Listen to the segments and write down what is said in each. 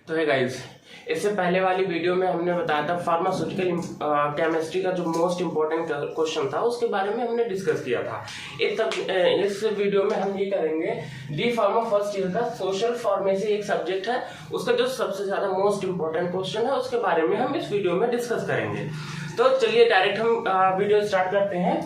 तो है गाइज, इससे पहले वाली वीडियो में हमने बताया था फार्मास्यूटिकल केमिस्ट्री का जो मोस्ट इम्पोर्टेंट क्वेश्चन था उसके बारे में हमने डिस्कस किया था। इस वीडियो में हम ये करेंगे डी फार्मा फर्स्ट ईयर का सोशल फार्मेसी एक सब्जेक्ट है, उसका जो सबसे ज्यादा मोस्ट इम्पोर्टेंट क्वेश्चन है उसके बारे में हम इस वीडियो में डिस्कस करेंगे। तो चलिए डायरेक्ट हम वीडियो स्टार्ट करते हैं।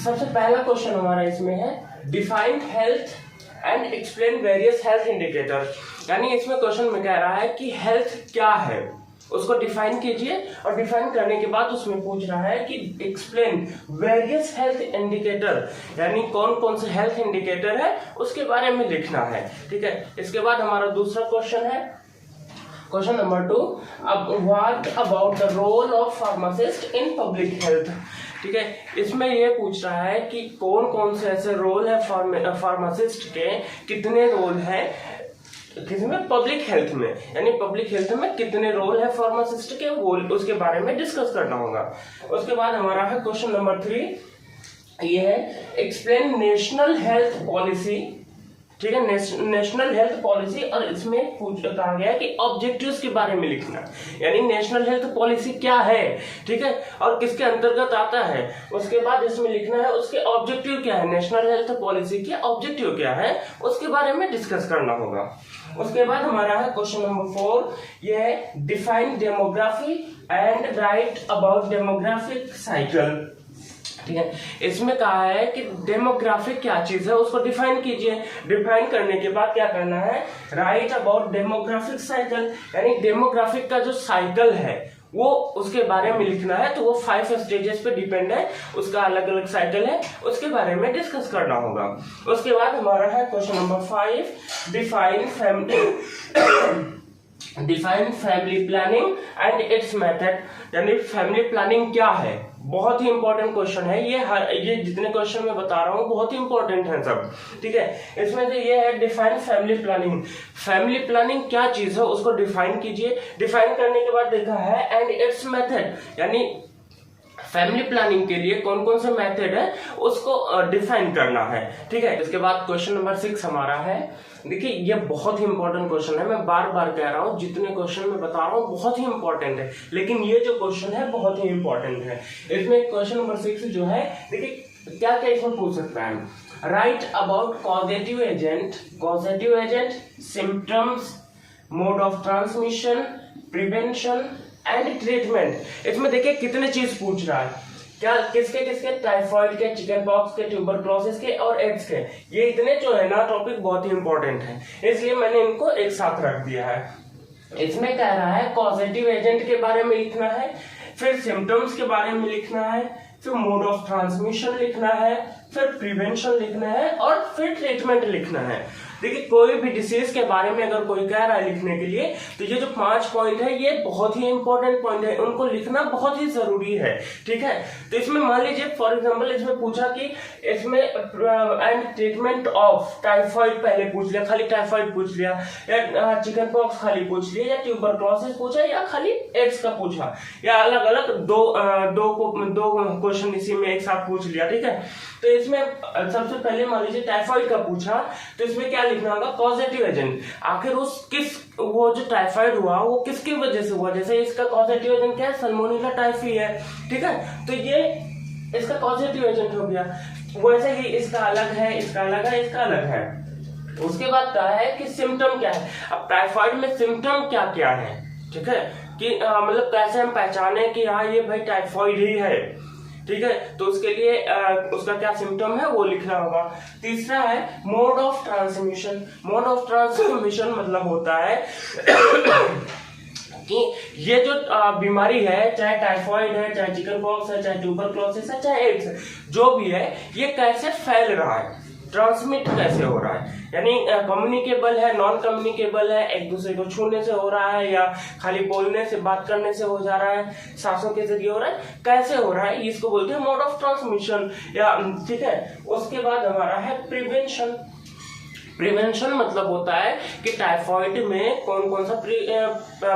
सबसे पहला क्वेश्चन हमारा इसमें है defined health and explain various health indicator. यानी इसमें क्वेश्चन में कह रहा है कि हेल्थ क्या है उसको डिफाइन कीजिए, और डिफाइन करने के बाद उसमें पूछ रहा है कि एक्सप्लेन वेरियस हेल्थ इंडिकेटर, यानी कौन कौन से हेल्थ इंडिकेटर है उसके बारे में लिखना है। ठीक है, इसके बाद हमारा दूसरा क्वेश्चन है क्वेश्चन नंबर 2, अब what about the role of pharmacist in public health. ठीक है, इसमें ये पूछ रहा है कि कौन कौन से ऐसे रोल है फार्मासिस्ट के, कितने रोल है किसमें, पब्लिक हेल्थ में, यानी पब्लिक हेल्थ में कितने रोल है फार्मासिस्ट के, वो उसके बारे में डिस्कस करना होगा। उसके बाद हमारा है क्वेश्चन नंबर 3, ये है एक्सप्लेन नेशनल हेल्थ पॉलिसी। ठीक है, नेशनल हेल्थ पॉलिसी, और इसमें कहा गया है कि ऑब्जेक्टिव्स के बारे में लिखना, यानी नेशनल हेल्थ पॉलिसी क्या है, ठीक है, और किसके अंतर्गत आता है। उसके बाद इसमें लिखना है उसके ऑब्जेक्टिव क्या है, नेशनल हेल्थ पॉलिसी के ऑब्जेक्टिव क्या है उसके बारे में डिस्कस करना होगा। उसके बाद हमारा है क्वेश्चन नंबर 4, ये है define demography and right about demographic cycle. ठीक है, इसमें कहा है कि डेमोग्राफिक क्या चीज है उसको डिफाइन कीजिए। डिफाइन करने के बाद क्या करना है, राइट अबाउट डेमोग्राफिक साइकिल, यानी डेमोग्राफिक का जो साइकिल है वो उसके बारे में लिखना है। तो वो 5 स्टेजेस पे डिपेंड है, उसका अलग अलग साइकिल है, उसके बारे में डिस्कस करना होगा। उसके बाद हमारा है question number 5, define family planning and it's method, यानी फैमिली प्लानिंग क्या है। बहुत ही इंपॉर्टेंट क्वेश्चन है ये जितने क्वेश्चन मैं बता रहा हूँ बहुत ही इंपॉर्टेंट है सब। ठीक है, इसमें से ये है define family planning. Family planning क्या चीज है उसको डिफाइन कीजिए। डिफाइन करने के बाद देखा है एंड इट्स मेथड, यानी फैमिली प्लानिंग के लिए कौन कौन से मेथड है उसको डिफाइन करना है। ठीक है, इसके बाद क्वेश्चन नंबर 6 हमारा है, देखिए ये बहुत ही इंपॉर्टेंट क्वेश्चन है, मैं बार बार कह रहा हूँ जितने क्वेश्चन मैं बता रहा हूँ बहुत ही इंपॉर्टेंट है, लेकिन ये जो क्वेश्चन है बहुत ही इंपॉर्टेंट है। इसमें क्वेश्चन नंबर 6 जो है, देखिए क्या क्या इसमें पूछ सकता है, right about causative agent, symptoms, mode of transmission, prevention and treatment. इसमें देखिए कितने चीज पूछ रहा है, क्या किसके टाइफाइड के, चिकन पॉक्स के, ट्यूबरक्लोसिस के और एड्स के। ये इतने जो है ना टॉपिक बहुत ही इंपॉर्टेंट है, इसलिए मैंने इनको एक साथ रख दिया है। इसमें कह रहा है कॉजेटिव एजेंट के बारे में लिखना है, फिर सिम्टम्स के बारे में लिखना है, फिर मोड ऑफ ट्रांसमिशन लिखना है, फिर प्रिवेंशन लिखना है और फिर ट्रीटमेंट लिखना है। देखिए कोई भी डिसीज के बारे में अगर कोई कह रहा है लिखने के लिए, तो ये जो 5 पॉइंट है ये बहुत ही इंपॉर्टेंट पॉइंट है, उनको लिखना बहुत ही जरूरी है। ठीक है, तो इसमें मान लीजिए फॉर एग्जांपल इसमें पूछा कि इसमें एंड ट्रीटमेंट ऑफ टाइफाइड पहले पूछ लिया, खाली टाइफाइड पूछ लिया, या चिकन पॉक्स खाली पूछ लिया, या ट्यूबरक्लोसिस पूछा, या खाली एड्स का पूछा, या अलग अलग दो क्वेश्चन इसी में एक साथ पूछ लिया। ठीक है, तो इसमें सबसे पहले मान लीजिए टाइफाइड का पूछा, तो इसमें क्या लिखना होगा, पॉजिटिव एजेंट। आखिर वो जो टाइफाइड हुआ वो किसकी वजह से हुआ, जैसे इसका पॉजिटिव एजेंट क्या है, सल्मोनेला टाइफी है। ठीक है, तो ये इसका पॉजिटिव एजेंट हो गया। वैसे ही इसका अलग है, इसका अलग है, इसका अलग है। उसके बाद कहा है कि सिम्टम क्या है। अब टाइफाइड में सिम्टम क्या क्या है, ठीक है, कि मतलब कैसे हम पहचाने कि हाँ ये भाई टाइफाइड ही है। ठीक है, तो उसके लिए उसका क्या सिम्टम है वो लिखना होगा। तीसरा है mode of transmission. Mode of transmission मतलब होता है कि ये जो बीमारी है, चाहे टाइफाइड है, चाहे चिकन पॉक्स है, चाहे ट्यूबरक्लोसिस है, चाहे एड्स है, जो भी है, ये कैसे फैल रहा है, ट्रांसमिट कैसे हो रहा है, यानी कम्युनिकेबल है, नॉन कम्युनिकेबल है, एक दूसरे को छूने से हो रहा है, या खाली बोलने से, बात करने से हो जा रहा है, सांसों के जरिए हो रहा है, कैसे हो रहा है, इसको बोलते हैं मोड ऑफ ट्रांसमिशन। या ठीक है, उसके बाद हमारा है प्रिवेंशन। प्रिवेंशन मतलब होता है कि टाइफॉइड में कौन कौन सा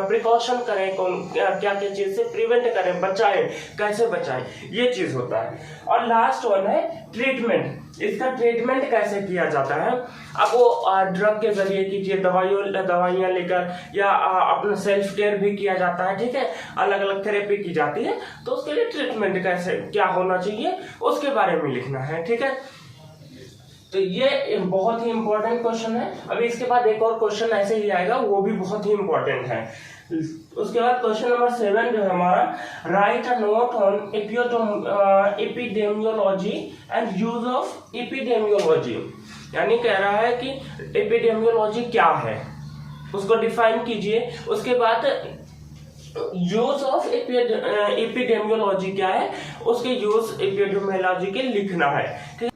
प्रिकॉशन करें, कौन क्या क्या चीज से प्रिवेंट करें, बचाएं, कैसे बचाएं, ये चीज होता है। और लास्ट वन है ट्रीटमेंट। इसका ट्रीटमेंट कैसे किया जाता है? अब वो ड्रग के जरिए कीजिए, दवाइयां लेकर, या अपना सेल्फ केयर भी किया जाता है, ठीक है, अलग अलग थेरेपी की जाती है। तो उसके लिए ट्रीटमेंट कैसे क्या होना चाहिए उसके बारे में लिखना है, ठीक है। तो ये बहुत ही इंपॉर्टेंट क्वेश्चन है। अभी इसके बाद एक और क्वेश्चन ऐसे ही आएगा, वो भी बहुत ही इंपॉर्टेंट है। उसके बाद क्वेश्चन नंबर 7 जो है हमारा, right a note on epidemiology and use of epidemiology. यानी कह रहा है कि एपिडेमियोलॉजी क्या है, उसको डिफाइन कीजिए। उसके बाद यूज ऑफ एपिडेमियोलॉजी क्या है, उसके यूज एपिडेमियोलॉजी के लिखना है, ठीक है।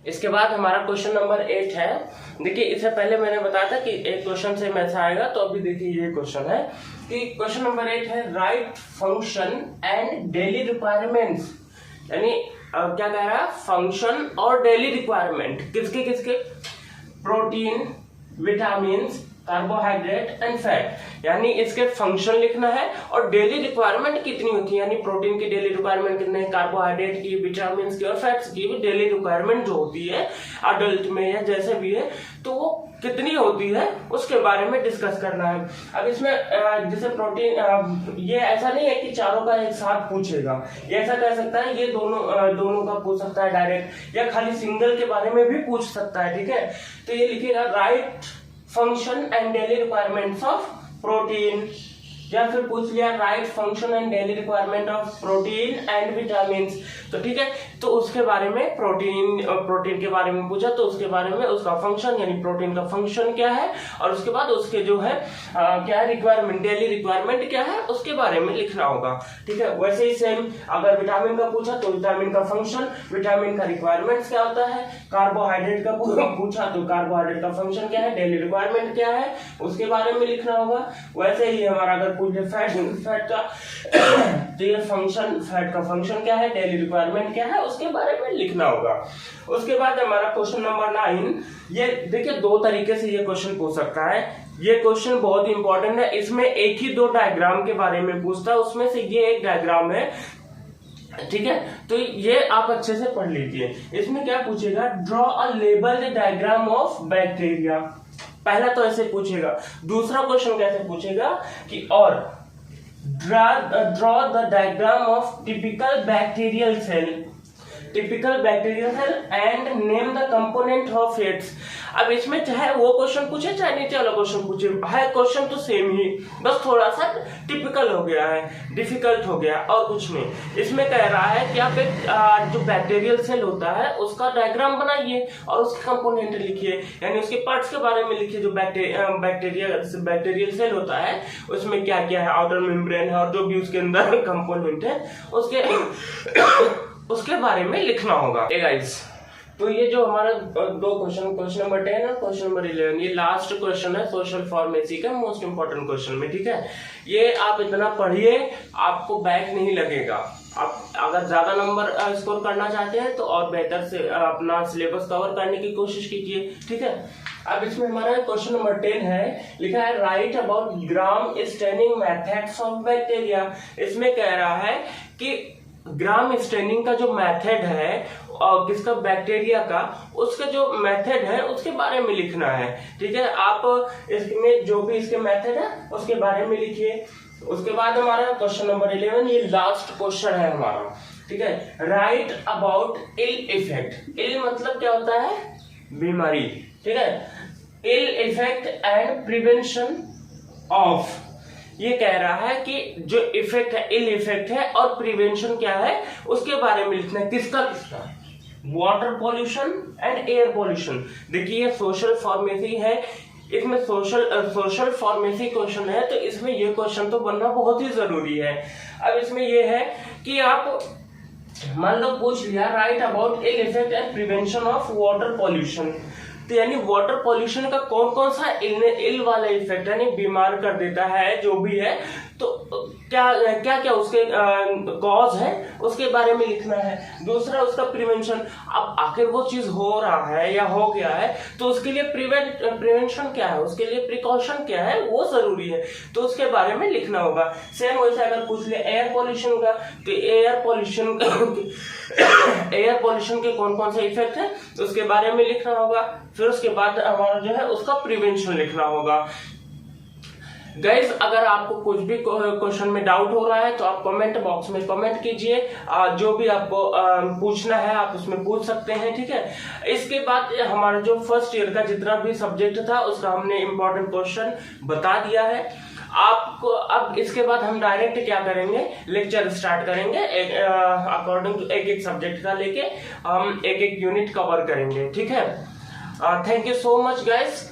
इसके बाद हमारा क्वेश्चन नंबर 8 है। देखिए, इससे पहले मैंने बताया था कि एक क्वेश्चन से ऐसा आएगा, तो अभी देखिए ये क्वेश्चन है कि क्वेश्चन नंबर 8 है, right function and daily requirements. यानी क्या कह रहा है, फंक्शन और डेली रिक्वायरमेंट किसके किसके, protein, vitamin, carbohydrate and fat. यानी इसके फंक्शन लिखना है और डेली रिक्वायरमेंट कितनी होती है, यानी प्रोटीन की डेली रिक्वायरमेंट कितने, कार्बोहाइड्रेट की, विटामिन की और फैट्स की भी डेली रिक्वायरमेंट जो होती है अडल्ट में या जैसे भी है, तो वो कितनी होती है उसके बारे में डिस्कस करना है। अब इसमें जैसे प्रोटीन, ये ऐसा नहीं है कि चारों का एक साथ पूछेगा, ये ऐसा कह सकता है ये दोनों का पूछ सकता है डायरेक्ट, या खाली सिंगल के बारे में भी पूछ सकता है, ठीक है। तो ये लिखेगा, right function and daily requirements of protein, या फिर पूछ लिया right function and daily requirement of protein and vitamin. तो ठीक है, तो उसके बारे में प्रोटीन के बारे में पूछा, तो उसके बारे में उसका फंक्शन यानी प्रोटीन का फंक्शन क्या है, और उसके बाद उसके जो है क्या है रिक्वायरमेंट, डेली रिक्वायरमेंट क्या है उसके बारे में लिखना होगा, ठीक है। वैसे ही सेम अगर विटामिन का पूछा तो विटामिन का फंक्शन, विटामिन का रिक्वायरमेंट क्या होता है, कार्बोहाइड्रेट का पूछा तो कार्बोहाइड्रेट का फंक्शन क्या है, डेली रिक्वायरमेंट क्या है उसके बारे में लिखना होगा। वैसे ही हमारा अगर पूछे फैट का तो ये फंक्शन, फैट का फंक्शन क्या है, डेली रिक्वायरमेंट क्या है उसके बारे में लिखना होगा। उसके बाद हमारा क्वेश्चन नंबर 9, ये देखिए 2 तरीके से ये क्वेश्चन पूछ सकता है। ये क्वेश्चन बहुत ही इंपॉर्टेंट है, इसमें एक ही 2 डायग्राम के बारे में पूछता है, उसमें से ये एक डायग्राम है, ठीक है। तो ये आप अच्छे से पढ़ लीजिए। इसमें क्या पूछेगा, draw a labelled diagram of bacteria. पहला तो ऐसे पूछेगा। दूसरा क्वेश्चन कैसे पूछेगा कि और draw the diagram of typical bacterial cell and name the component of its. अब इसमें चाहे वो क्वेश्चन पूछे चाहे नीचे वाला क्वेश्चन पूछे, है क्वेश्चन तो सेम ही, बस थोड़ा सा टिपिकल हो गया है, डिफिकल्ट हो गया और कुछ नहीं। इसमें कह रहा है कि आप एक जो बैक्टीरियल सेल होता है उसका डायग्राम बनाइए और उसके कंपोनेंट लिखिए, यानी उसके पार्ट्स के बारे में लिखिए। जो बैक्टीरियल सेल होता है उसमें क्या क्या है, आउटर मेम्ब्रेन है और जो भी उसके अंदर कंपोनेंट है उसके बारे में लिखना होगा। गाइस, तो ये जो हमारा 2 क्वेश्चन नंबर 10 और क्वेश्चन नंबर 11, ये लास्ट क्वेश्चन है सोशल फार्मेसी का, मोस्ट इंपोर्टेंट क्वेश्चन में, ठीक है। ये आप इतना पढ़िए, आपको बैक नहीं लगेगा। आप अगर ज्यादा नंबर स्कोर करना चाहते हैं तो और बेहतर से अपना सिलेबस कवर करने की कोशिश कीजिए, ठीक है। अब इसमें हमारा क्वेश्चन नंबर 10 है, लिखा है right about gram staining methods of bacteria. इसमें कह रहा है कि ग्राम स्टेनिंग का जो मेथड है और किसका, बैक्टीरिया का, उसका जो मेथड है उसके बारे में लिखना है, ठीक है। आप इसमें जो भी इसके मेथड है उसके बारे में लिखिए। उसके बाद हमारा क्वेश्चन नंबर 11, ये लास्ट क्वेश्चन है हमारा, ठीक है। Right about ill effect. Ill मतलब क्या होता है, बीमारी, ठीक है। Ill effect and prevention of, ये कह रहा है कि जो इफेक्ट है, इल इफेक्ट है और प्रिवेंशन क्या है उसके बारे में लिखना है। किसका, water pollution and air pollution. देखिए ये सोशल फार्मेसी है, इसमें सोशल फार्मेसी क्वेश्चन है, तो इसमें ये क्वेश्चन तो बनना बहुत ही जरूरी है। अब इसमें ये है कि आप मान लो पूछ लिया write about ill effect and prevention of water pollution, तो यानी वाटर पॉल्यूशन का कौन कौन सा इल वाला इफेक्ट यानी बीमार कर देता है जो भी है, तो क्या क्या क्या उसके कॉज है उसके बारे में लिखना है। दूसरा उसका प्रिवेंशन, अब आखिर वो चीज हो रहा है या हो गया है तो उसके लिए प्रिवेंशन क्या है, उसके लिए प्रिकॉशन क्या है वो जरूरी है, तो उसके बारे में लिखना होगा। सेम वैसे अगर पूछ ले एयर पॉल्यूशन का, तो एयर पॉल्यूशन के कौन कौन से इफेक्ट है उसके बारे में लिखना होगा। फिर उसके बाद हमारा जो है उसका प्रिवेंशन लिखना होगा। गाइज अगर आपको कुछ भी क्वेश्चन में डाउट हो रहा है तो आप कमेंट बॉक्स में कमेंट कीजिए, जो भी आपको पूछना है आप उसमें पूछ सकते हैं, ठीक है। इसके बाद हमारा जो फर्स्ट ईयर का जितना भी सब्जेक्ट था उसका हमने इम्पोर्टेंट क्वेश्चन बता दिया है आपको। अब इसके बाद हम डायरेक्ट क्या करेंगे, लेक्चर स्टार्ट करेंगे अकॉर्डिंग टू एक एक सब्जेक्ट का लेके हम एक एक यूनिट कवर करेंगे, ठीक है। Thank you so much guys.